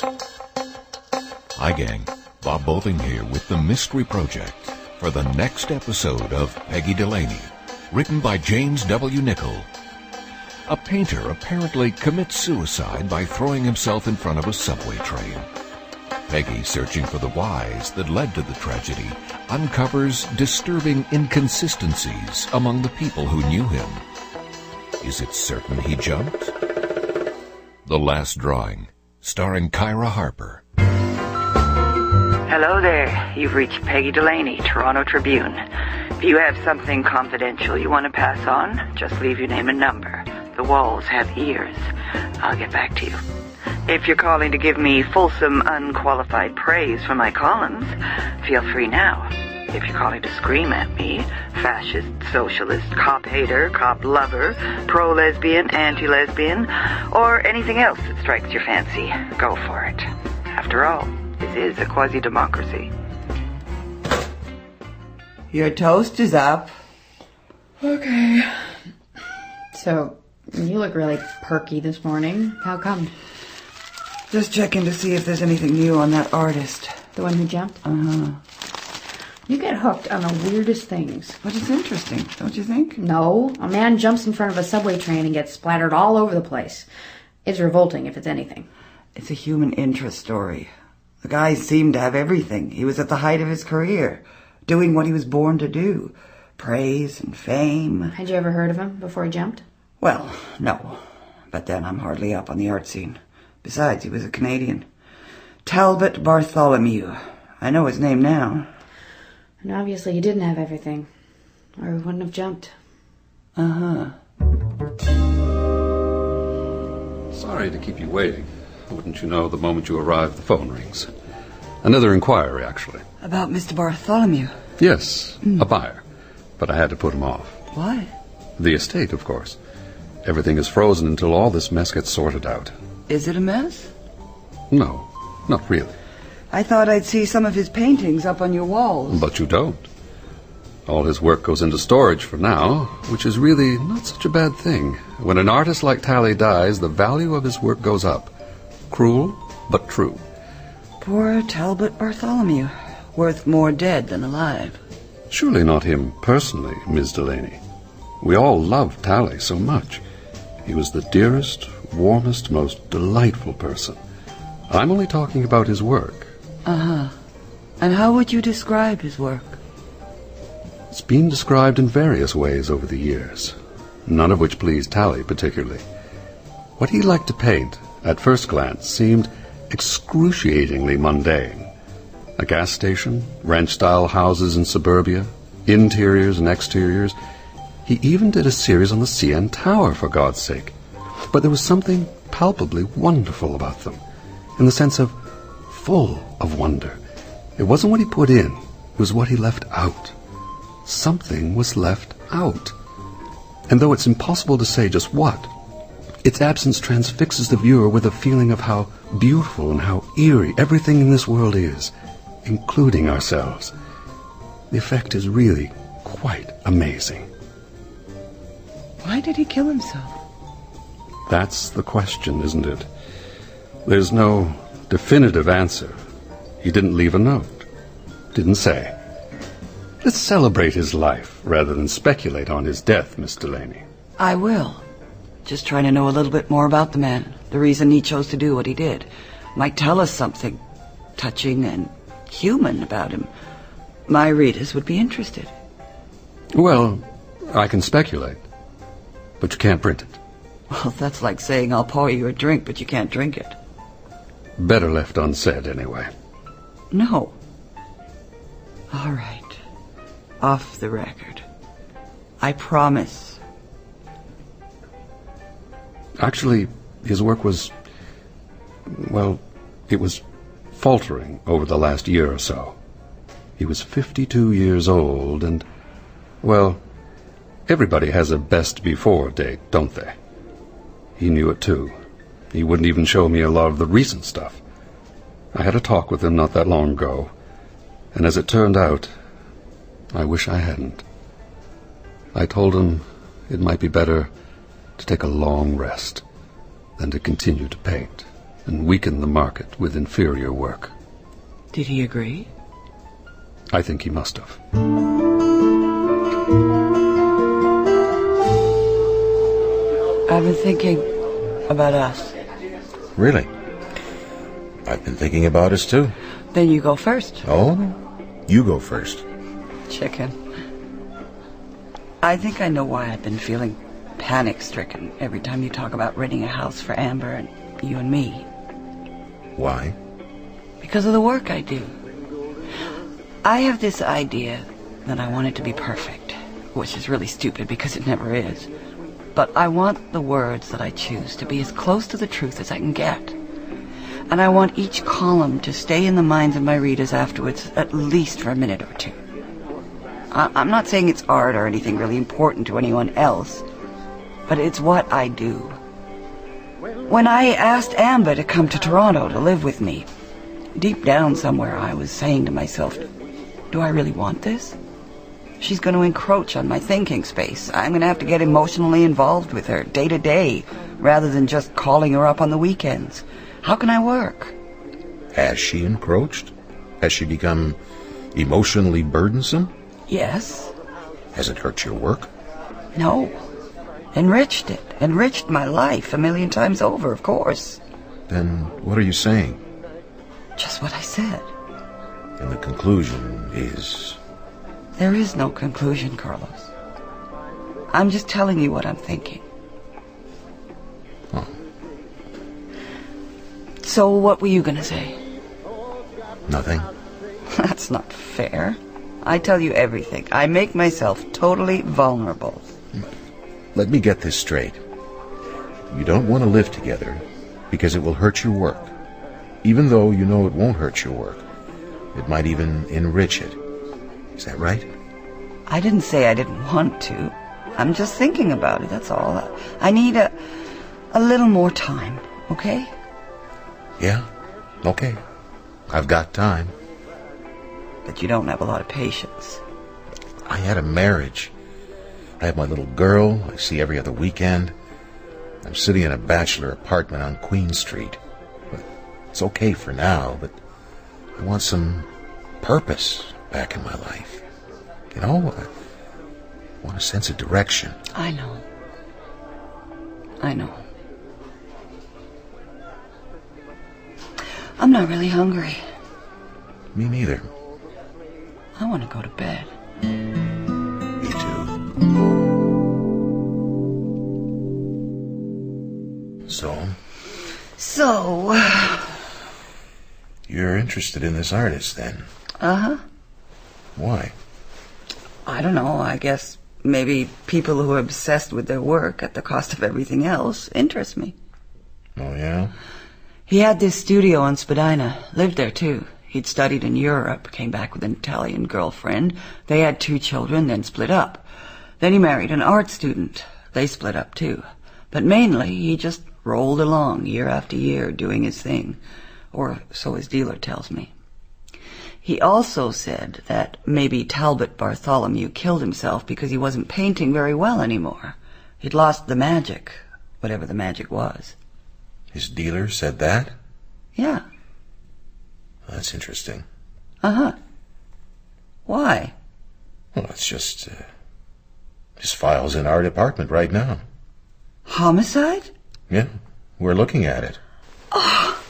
Hi, gang. Bob Boving here with The Mystery Project for the next episode of Peggy Delaney, written by James W. Nichol. A painter apparently commits suicide by throwing himself in front of a subway train. Peggy, searching for the whys that led to the tragedy, uncovers disturbing inconsistencies among the people who knew him. Is it certain he jumped? The Last Drawing, starring Kyra Harper. Hello there. You've reached Peggy Delaney, Toronto Tribune. If you have something confidential you want to pass on, just leave your name and number. The walls have ears. I'll get back to you. If you're calling to give me fulsome, unqualified praise for my columns, feel free now. If you're calling to scream at me, fascist, socialist, cop hater, cop lover, pro-lesbian, anti-lesbian, or anything else that strikes your fancy, go for it. After all, this is a quasi-democracy. Your toast is up. Okay. So, you look really perky this morning. How come? Just checking to see if there's anything new on that artist. The one who jumped? Uh-huh. You get hooked on the weirdest things. But it's interesting, don't you think? No. A man jumps in front of a subway train and gets splattered all over the place. It's revolting if it's anything. It's a human interest story. The guy seemed to have everything. He was at the height of his career, doing what he was born to do. Praise and fame. Had you ever heard of him before he jumped? Well, no. But then I'm hardly up on the art scene. Besides, he was a Canadian. Talbot Bartholomew. I know his name now. And obviously you didn't have everything, or he wouldn't have jumped. Uh-huh. Sorry to keep you waiting. Wouldn't you know, the moment you arrive, the phone rings. Another inquiry, actually. About Mr. Bartholomew? Yes, a buyer. But I had to put him off. Why? The estate, of course. Everything is frozen until all this mess gets sorted out. Is it a mess? No, not really. I thought I'd see some of his paintings up on your walls. But you don't. All his work goes into storage for now, which is really not such a bad thing. When an artist like Talley dies, the value of his work goes up. Cruel, but true. Poor Talbot Bartholomew. Worth more dead than alive. Surely not him personally, Ms. Delaney. We all loved Talley so much. He was the dearest, warmest, most delightful person. I'm only talking about his work. Uh-huh. And how would you describe his work? It's been described in various ways over the years, none of which pleased Talley particularly. What he liked to paint, at first glance, seemed excruciatingly mundane. A gas station, ranch-style houses in suburbia, interiors and exteriors. He even did a series on the CN Tower, for God's sake. But there was something palpably wonderful about them, in the sense of full of wonder. It wasn't what he put in, it was what he left out. Something was left out. And though it's impossible to say just what, its absence transfixes the viewer with a feeling of how beautiful and how eerie everything in this world is, including ourselves. The effect is really quite amazing. Why did he kill himself? That's the question, isn't it? There's no definitive answer. He didn't leave a note. Didn't say. Let's celebrate his life rather than speculate on his death, Miss Delaney. I will. Just trying to know a little bit more about the man. The reason he chose to do what he did. Might tell us something touching and human about him. My readers would be interested. Well, I can speculate, but you can't print it. Well, that's like saying I'll pour you a drink, but you can't drink it. Better left unsaid, anyway. No. All right. Off the record. I promise. Actually, his work was, well, it was faltering over the last year or so. He was 52 years old and, well, everybody has a best before date, don't they? He knew it too. He wouldn't even show me a lot of the recent stuff. I had a talk with him not that long ago, and as it turned out, I wish I hadn't. I told him it might be better to take a long rest than to continue to paint. and weaken the market with inferior work. Did he agree? I think he must have. I've been thinking about us. Really? I've been thinking about us, too. Then you go first. Oh? You go first. Chicken. I think I know why I've been feeling panic-stricken every time you talk about renting a house for Amber and you and me. Why? Because of the work I do. I have this idea that I want it to be perfect, which is really stupid because it never is. But I want the words that I choose to be as close to the truth as I can get. And I want each column to stay in the minds of my readers afterwards, at least for a minute or two. I'm not saying it's art or anything really important to anyone else, but it's what I do. When I asked Amber to come to Toronto to live with me, deep down somewhere I was saying to myself, do I really want this? She's going to encroach on my thinking space. I'm going to have to get emotionally involved with her day to day, rather than just calling her up on the weekends. How can I work? Has she encroached? Has she become emotionally burdensome? Yes. Has it hurt your work? No. Enriched it. Enriched my life 1,000,000 times over, of course. Then what are you saying? Just what I said. And the conclusion is... There is no conclusion, Carlos. I'm just telling you what I'm thinking. Oh. So what were you going to say? Nothing. That's not fair. I tell you everything. I make myself totally vulnerable. Let me get this straight. You don't want to live together because it will hurt your work. Even though you know it won't hurt your work. It might even enrich it. Is that right? I didn't say I didn't want to. I'm just thinking about it, that's all. I need a little more time, okay? Yeah, okay. I've got time. But you don't have a lot of patience. I had a marriage. I have my little girl I see every other weekend. I'm sitting in a bachelor apartment on Queen Street. It's okay for now, but I want some purpose back in my life. You know, I want a sense of direction. I know. I know. I'm not really hungry. Me neither. I want to go to bed. Me too. So, you're interested in this artist, then? Uh-huh. Why? I don't know. I guess maybe people who are obsessed with their work at the cost of everything else interest me. Oh, yeah? He had this studio in Spadina. Lived there, too. He'd studied in Europe, came back with an Italian girlfriend. They had 2 children, then split up. Then he married an art student. They split up, too. But mainly, he just rolled along year after year doing his thing. Or so his dealer tells me. He also said that maybe Talbot Bartholomew killed himself because he wasn't painting very well anymore. He'd lost the magic, whatever the magic was. His dealer said that? Yeah. That's interesting. Uh-huh. Why? Well, it's just... his file's in our department right now. Homicide? Yeah, we're looking at it. Oh,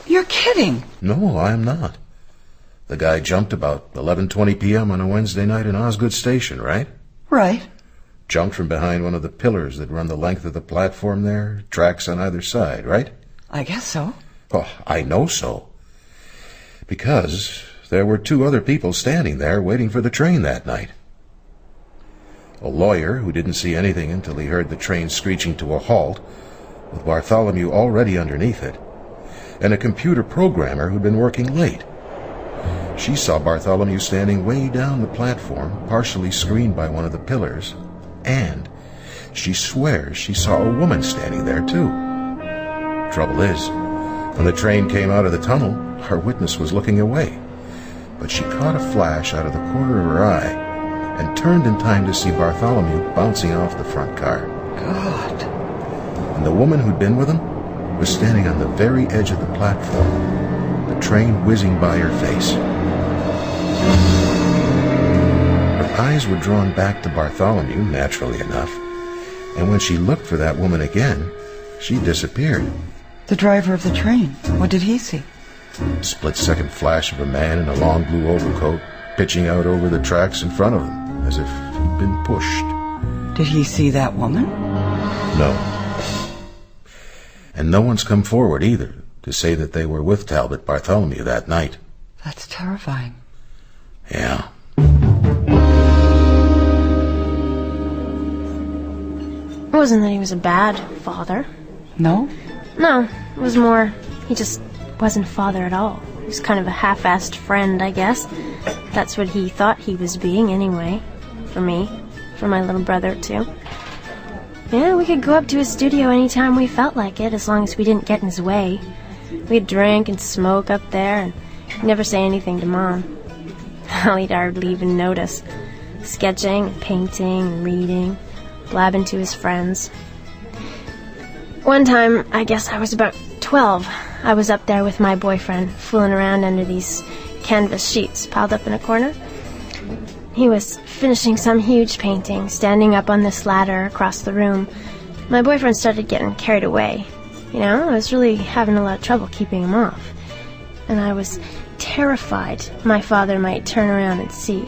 you're kidding. No, I am not. The guy jumped about 11:20 p.m. on a Wednesday night in Osgood Station, right? Right. Jumped from behind one of the pillars that run the length of the platform there, tracks on either side, right? I guess so. Oh, I know so. Because there were 2 other people standing there waiting for the train that night. A lawyer who didn't see anything until he heard the train screeching to a halt, with Bartholomew already underneath it, and a computer programmer who'd been working late. She saw Bartholomew standing way down the platform, partially screened by one of the pillars, and she swears she saw a woman standing there, too. Trouble is, when the train came out of the tunnel, our witness was looking away, but she caught a flash out of the corner of her eye and turned in time to see Bartholomew bouncing off the front car. God. And the woman who'd been with him was standing on the very edge of the platform, the train whizzing by her face. Her eyes were drawn back to Bartholomew, naturally enough, and when she looked for that woman again, she disappeared. The driver of the train. What did he see? A split-second flash of a man in a long blue overcoat pitching out over the tracks in front of him, as if he'd been pushed. Did he see that woman? No. And no one's come forward either to say that they were with Talbot Bartholomew that night. That's terrifying. Yeah. It wasn't that he was a bad father. No? No, it was more, he just wasn't a father at all. He was kind of a half-assed friend, I guess. That's what he thought he was being anyway. For me. For my little brother, too. Yeah, we could go up to his studio anytime we felt like it, as long as we didn't get in his way. We'd drink and smoke up there, and he'd never say anything to Mom. Hell, he'd hardly even notice. Sketching, and painting, and reading, blabbing to his friends. One time, I guess I was about 12, I was up there with my boyfriend, fooling around under these canvas sheets piled up in a corner. He was finishing some huge painting, standing up on this ladder across the room. My boyfriend started getting carried away. You know, I was really having a lot of trouble keeping him off. And I was terrified my father might turn around and see.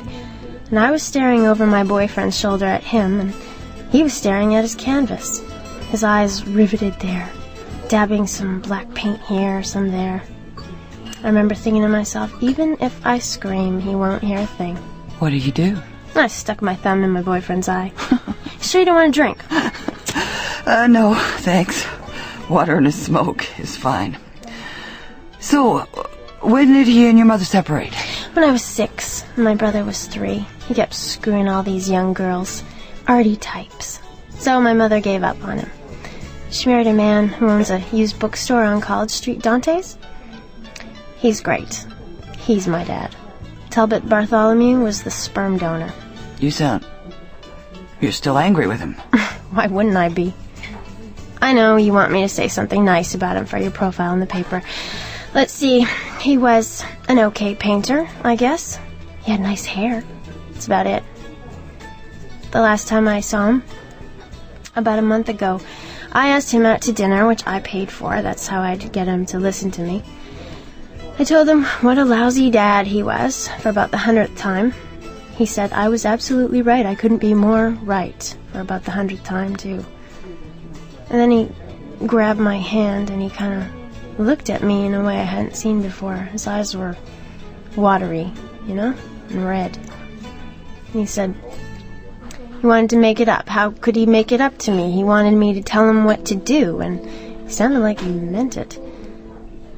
And I was staring over my boyfriend's shoulder at him, and he was staring at his canvas, his eyes riveted there, dabbing some black paint here, some there. I remember thinking to myself, even if I scream, he won't hear a thing. What did you do? I stuck my thumb in my boyfriend's eye. Sure you don't want a drink? No, thanks. Water and a smoke is fine. So, when did he and your mother separate? When I was 6, and my brother was 3. He kept screwing all these young girls, arty types. So my mother gave up on him. She married a man who owns a used bookstore on College Street, Dante's. He's great. He's my dad. Talbot Bartholomew was the sperm donor. You're still angry with him. Why wouldn't I be? I know you want me to say something nice about him for your profile in the paper. Let's see. He was an okay painter, I guess. He had nice hair. That's about it. The last time I saw him, about a month ago, I asked him out to dinner, which I paid for. That's how I'd get him to listen to me. I told him what a lousy dad he was for about the 100th time. He said I was absolutely right. I couldn't be more right for about the 100th time, too. And then he grabbed my hand and he kind of looked at me in a way I hadn't seen before. His eyes were watery, you know, and red. And he said he wanted to make it up. How could he make it up to me? He wanted me to tell him what to do, and he sounded like he meant it.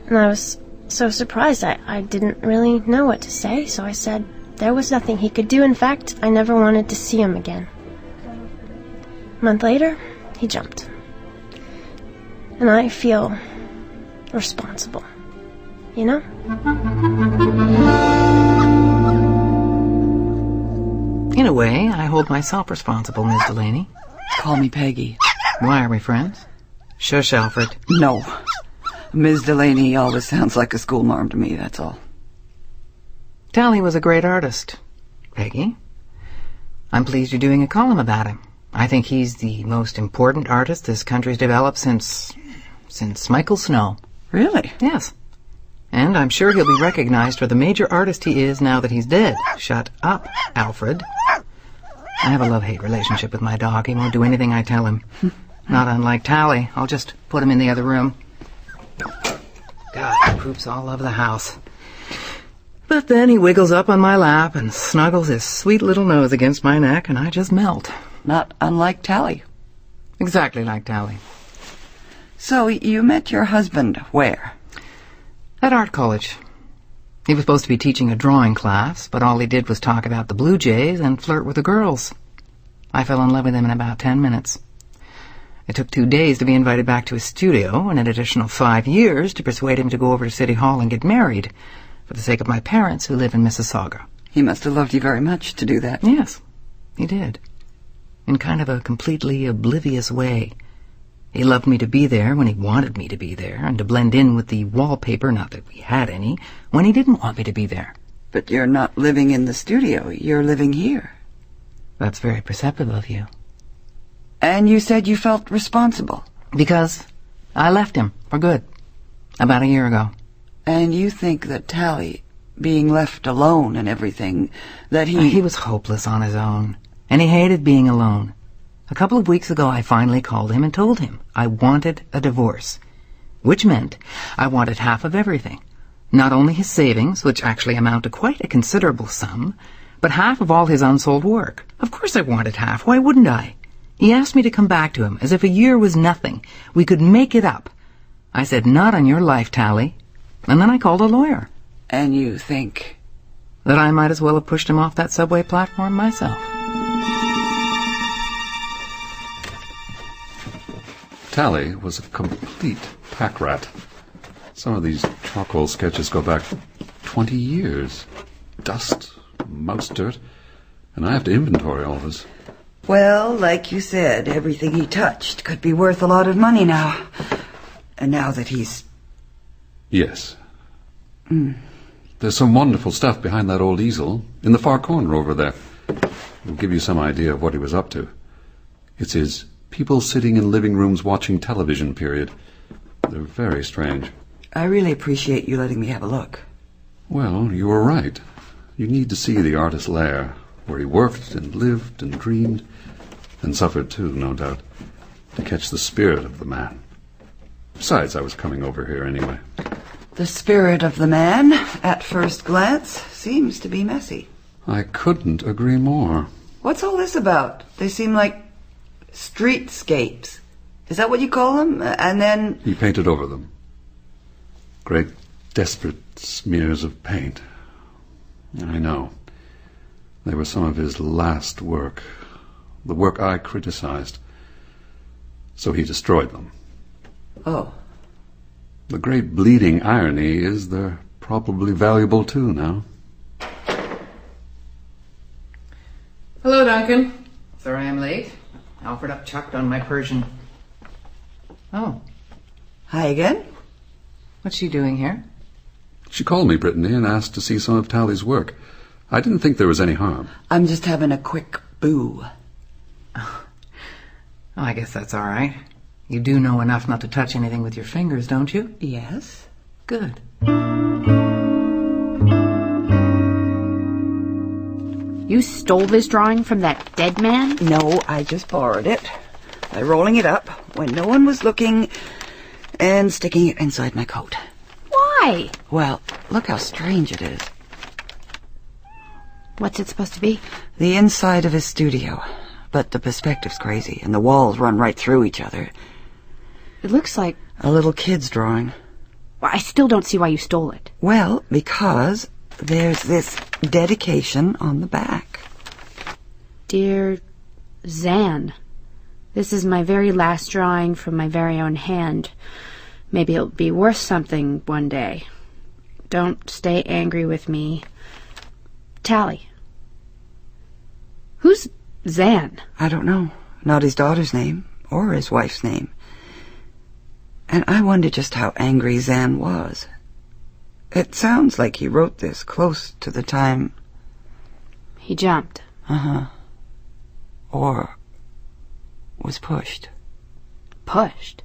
And I was so surprised I didn't really know what to say, so I said there was nothing he could do. In fact, I never wanted to see him again. A month later, he jumped. And I feel responsible, you know? In a way, I hold myself responsible, Miss Delaney. Call me Peggy. Why are we friends? Shush, Alfred. No. Ms. Delaney always sounds like a schoolmarm to me, that's all. Tally was a great artist, Peggy. I'm pleased you're doing a column about him. I think he's the most important artist this country's developed since Michael Snow. Really? Yes. And I'm sure he'll be recognized for the major artist he is now that he's dead. Shut up, Alfred. I have a love-hate relationship with my dog. He won't do anything I tell him. Not unlike Tally. I'll just put him in the other room. God, he poops all over the house. But then he wiggles up on my lap and snuggles his sweet little nose against my neck, and I just melt. Not unlike Tally. Exactly like Tally. So, you met your husband where? At art college. He was supposed to be teaching a drawing class, but all he did was talk about the Blue Jays and flirt with the girls. I fell in love with him in about 10 minutes. It took 2 days to be invited back to his studio, and an additional 5 years to persuade him to go over to City Hall and get married, for the sake of my parents who live in Mississauga. He must have loved you very much to do that. Yes, he did. In kind of a completely oblivious way. He loved me to be there when he wanted me to be there, and to blend in with the wallpaper, not that we had any, when he didn't want me to be there. But you're not living in the studio. You're living here. That's very perceptive of you. And you said you felt responsible. Because I left him for good, about a year ago. And you think that Tally, being left alone and everything, that He was hopeless on his own, and he hated being alone. A couple of weeks ago, I finally called him and told him I wanted a divorce, which meant I wanted half of everything. Not only his savings, which actually amount to quite a considerable sum, but half of all his unsold work. Of course I wanted half. Why wouldn't I? He asked me to come back to him, as if a year was nothing. We could make it up. I said, not on your life, Tally. And then I called a lawyer. And you think? That I might as well have pushed him off that subway platform myself. Tally was a complete pack rat. Some of these charcoal sketches go back 20 years. Dust, mouse dirt, and I have to inventory all this. Well, like you said, everything he touched could be worth a lot of money now. And now that he's... Yes. There's some wonderful stuff behind that old easel, in the far corner over there. It'll give you some idea of what he was up to. It's his people sitting in living rooms watching television period. They're very strange. I really appreciate you letting me have a look. Well, you were right. You need to see the artist's lair, where he worked and lived and dreamed, and suffered too, no doubt, to catch the spirit of the man. Besides, I was coming over here anyway. The spirit of the man, at first glance, seems to be messy. I couldn't agree more. What's all this about? They seem like streetscapes. Is that what you call them? And then... He painted over them. Great, desperate smears of paint. I know. They were some of his last work. The work I criticized. So he destroyed them. Oh. The great bleeding irony is they're probably valuable too now. Hello, Duncan. Sorry I'm late. Alfred upchucked on my Persian. Oh. Hi again? What's she doing here? She called me, Brittany, and asked to see some of Tally's work. I didn't think there was any harm. I'm just having a quick boo. Oh, I guess that's all right. You do know enough not to touch anything with your fingers, don't you? Yes. Good. You stole this drawing from that dead man? No, I just borrowed it by rolling it up when no one was looking and sticking it inside my coat. Why? Well, look how strange it is. What's it supposed to be? The inside of his studio. But the perspective's crazy, and the walls run right through each other. It looks like... A little kid's drawing. Well, I still don't see why you stole it. Well, because there's this dedication on the back. Dear Zan, this is my very last drawing from my very own hand. Maybe it'll be worth something one day. Don't stay angry with me. Tally. Who's Zan? I don't know. Not his daughter's name, or his wife's name. And I wonder just how angry Zan was. It sounds like he wrote this close to the time... He jumped. Uh-huh. Or was pushed. Pushed?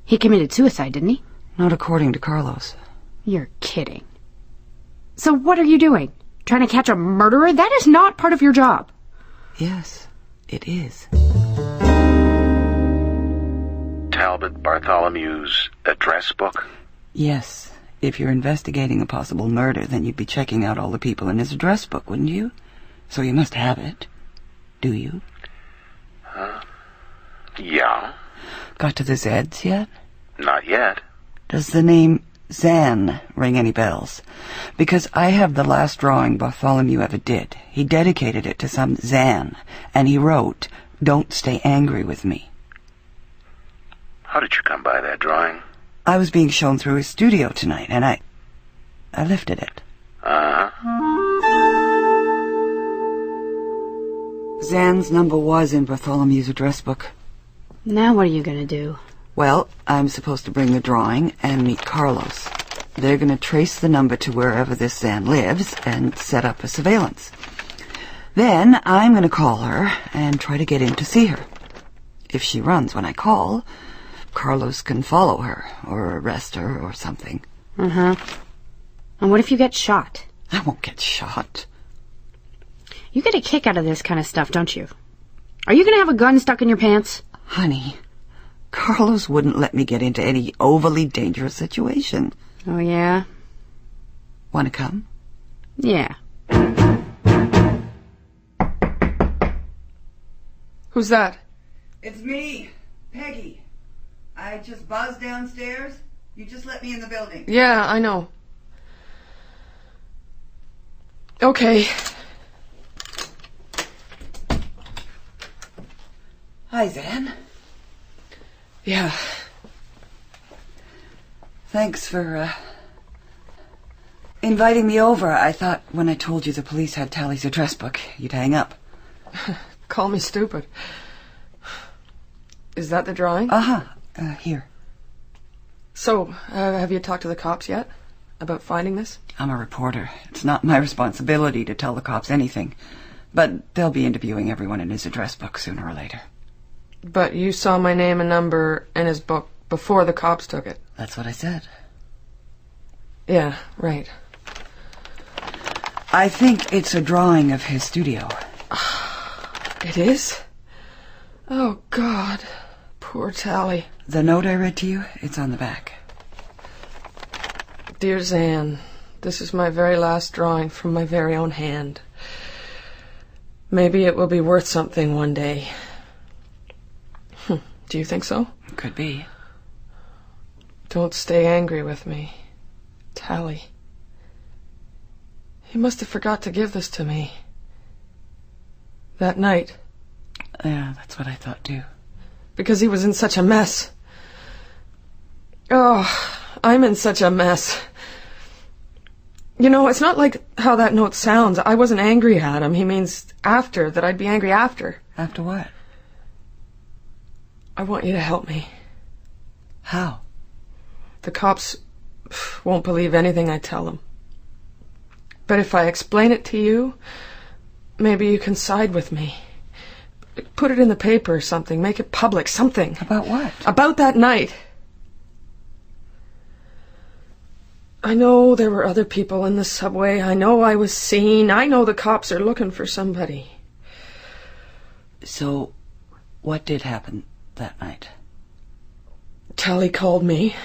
He committed suicide, didn't he? Not according to Carlos. You're kidding. So what are you doing? Trying to catch a murderer? That is not part of your job. Yes, it is. Talbot Bartholomew's address book? Yes. If you're investigating a possible murder, then you'd be checking out all the people in his address book, wouldn't you? So you must have it. Do you? Yeah. Got to the Zeds yet? Not yet. Does the name Zan ring any bells? Because I have the last drawing Bartholomew ever did. He dedicated it to some Zan, and he wrote, "Don't stay angry with me." How did you come by that drawing? I was being shown through his studio tonight, and I lifted it. Zan's number was in Bartholomew's address book. Now what are you going to do? Well, I'm supposed to bring the drawing and meet Carlos. They're going to trace the number to wherever this Zan lives and set up a surveillance. Then I'm going to call her and try to get in to see her. If she runs when I call, Carlos can follow her or arrest her or something. And what if you get shot? I won't get shot. You get a kick out of this kind of stuff, don't you? Are you going to have a gun stuck in your pants? Honey, Carlos wouldn't let me get into any overly dangerous situation. Oh, yeah? Want to come? Yeah. Who's that? It's me, Peggy. I just buzzed downstairs. You just let me in the building. Yeah, I know. Okay. Hi, Zan. Yeah. Thanks for, inviting me over. I thought when I told you the police had Tally's address book, you'd hang up. Call me stupid. Is that the drawing? Here. So, have you talked to the cops yet? About finding this? I'm a reporter. It's not my responsibility to tell the cops anything. But they'll be interviewing everyone in his address book sooner or later. But you saw my name and number in his book before the cops took it. That's what I said. Yeah, right. I think it's a drawing of his studio. It is? Oh, God. Poor Tally. The note I read to you, it's on the back. Dear Zan, this is my very last drawing from my very own hand. Maybe it will be worth something one day. Do you think so? Could be. Don't stay angry with me. Tally. He must have forgot to give this to me. That night. Yeah, that's what I thought too. Because he was in such a mess. Oh, I'm in such a mess. You know, it's not like how that note sounds. I wasn't angry at him. He means after, that I'd be angry after. After what? I want you to help me. How? The cops won't believe anything I tell them. But if I explain it to you, maybe you can side with me. Put it in the paper or something. Make it public. Something. About what? About that night. I know there were other people in the subway. I know I was seen. I know the cops are looking for somebody. So, what did happen that night? Tally called me.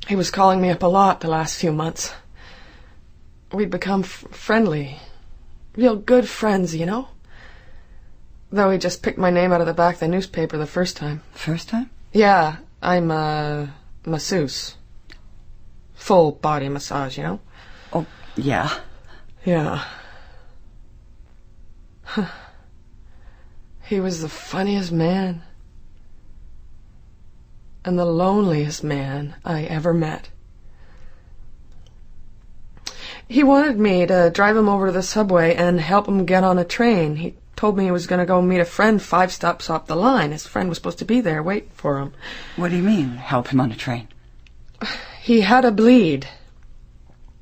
He was calling me up a lot the last few months. We'd become friendly. Real good friends, you know? Though he just picked my name out of the back of the newspaper the first time. First time? Yeah, I'm a masseuse. Full body massage, you know? Oh, yeah. Yeah. He was the funniest man. And the loneliest man I ever met. He wanted me to drive him over to the subway and help him get on a train. He told me he was going to go meet a friend 5 stops off the line. His friend was supposed to be there waiting for him. What do you mean, help him on a train? He had a bleed.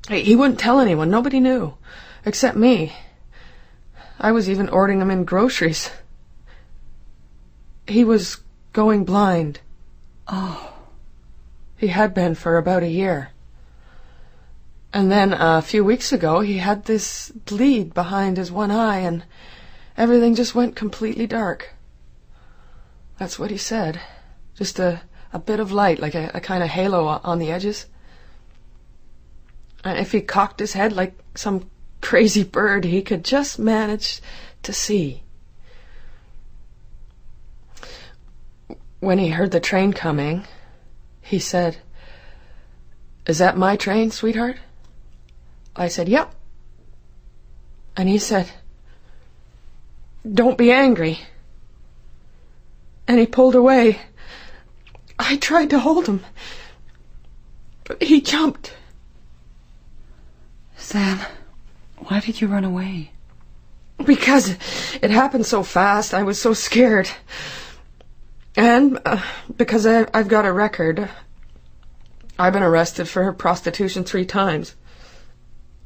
He wouldn't tell anyone. Nobody knew. Except me. I was even ordering him in groceries. He was going blind. Oh. He had been for about a year. And then a few weeks ago he had this bleed behind his one eye and everything just went completely dark. That's what he said. Just a bit of light, like a kind of halo on the edges. And if he cocked his head like some crazy bird, he could just manage to see. When he heard the train coming, he said, "Is that my train, sweetheart?" I said, "Yep." And he said, "Don't be angry." And he pulled away. I tried to hold him, but he jumped. Sam, why did you run away? Because it happened so fast. I was so scared. And because I've got a record, I've been arrested for prostitution 3 times.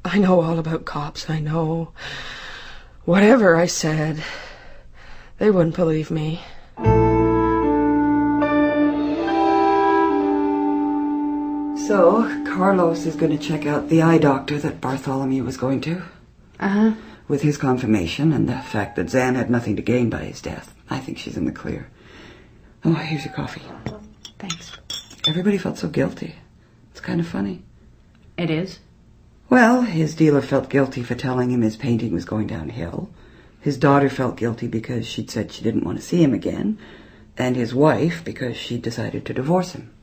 I know all about cops, I know. Whatever I said, they wouldn't believe me. So, Carlos is going to check out the eye doctor that Bartholomew was going to. Uh-huh. With his confirmation and the fact that Zan had nothing to gain by his death, I think she's in the clear. Oh, here's your coffee. Thanks. Everybody felt so guilty. It's kind of funny. It is? Well, his dealer felt guilty for telling him his painting was going downhill. His daughter felt guilty because she'd said she didn't want to see him again. And his wife because she'd decided to divorce him.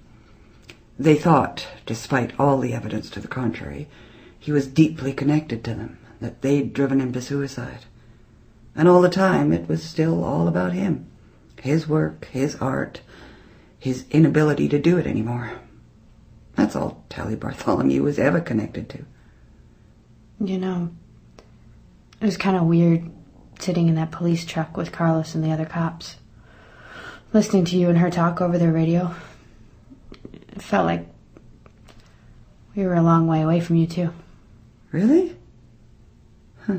They thought, despite all the evidence to the contrary, he was deeply connected to them, that they'd driven him to suicide. And all the time, it was still all about him. His work, his art, his inability to do it anymore. That's all Tally Bartholomew was ever connected to. You know, it was kind of weird sitting in that police truck with Carlos and the other cops, listening to you and her talk over their radio. It felt like we were a long way away from you, too. Really? Huh.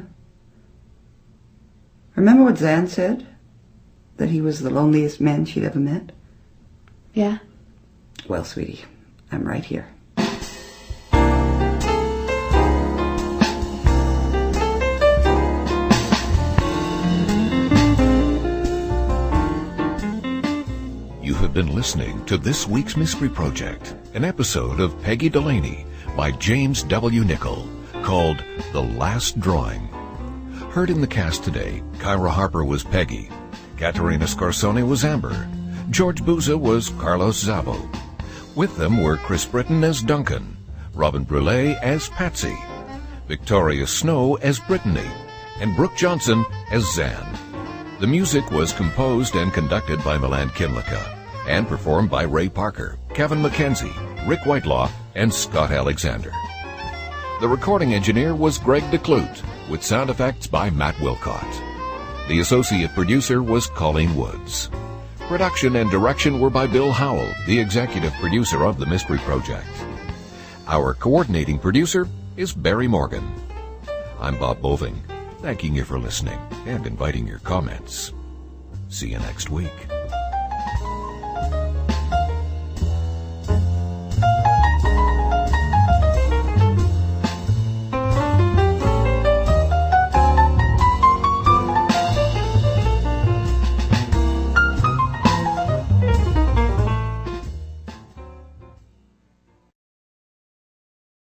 Remember what Zan said? That he was the loneliest man she'd ever met? Yeah? Well, sweetie, I'm right here. You have been listening to this week's Mystery Project, an episode of Peggy Delaney by James W. Nichol, called The Last Drawing. Heard in the cast today, Kyra Harper was Peggy, Caterina Scorsone was Amber, George Bouza was Carlos Szabo. With them were Chris Britton as Duncan, Robin Brule as Patsy, Victoria Snow as Brittany, and Brooke Johnson as Zan. The music was composed and conducted by Milan Kinlica and performed by Ray Parker, Kevin McKenzie, Rick Whitelaw, and Scott Alexander. The recording engineer was Greg DeClute, with sound effects by Matt Wilcott. The associate producer was Colleen Woods. Production and direction were by Bill Howell, the executive producer of the Mystery Project. Our coordinating producer is Barry Morgan. I'm Bob Boving, thanking you for listening and inviting your comments. See you next week.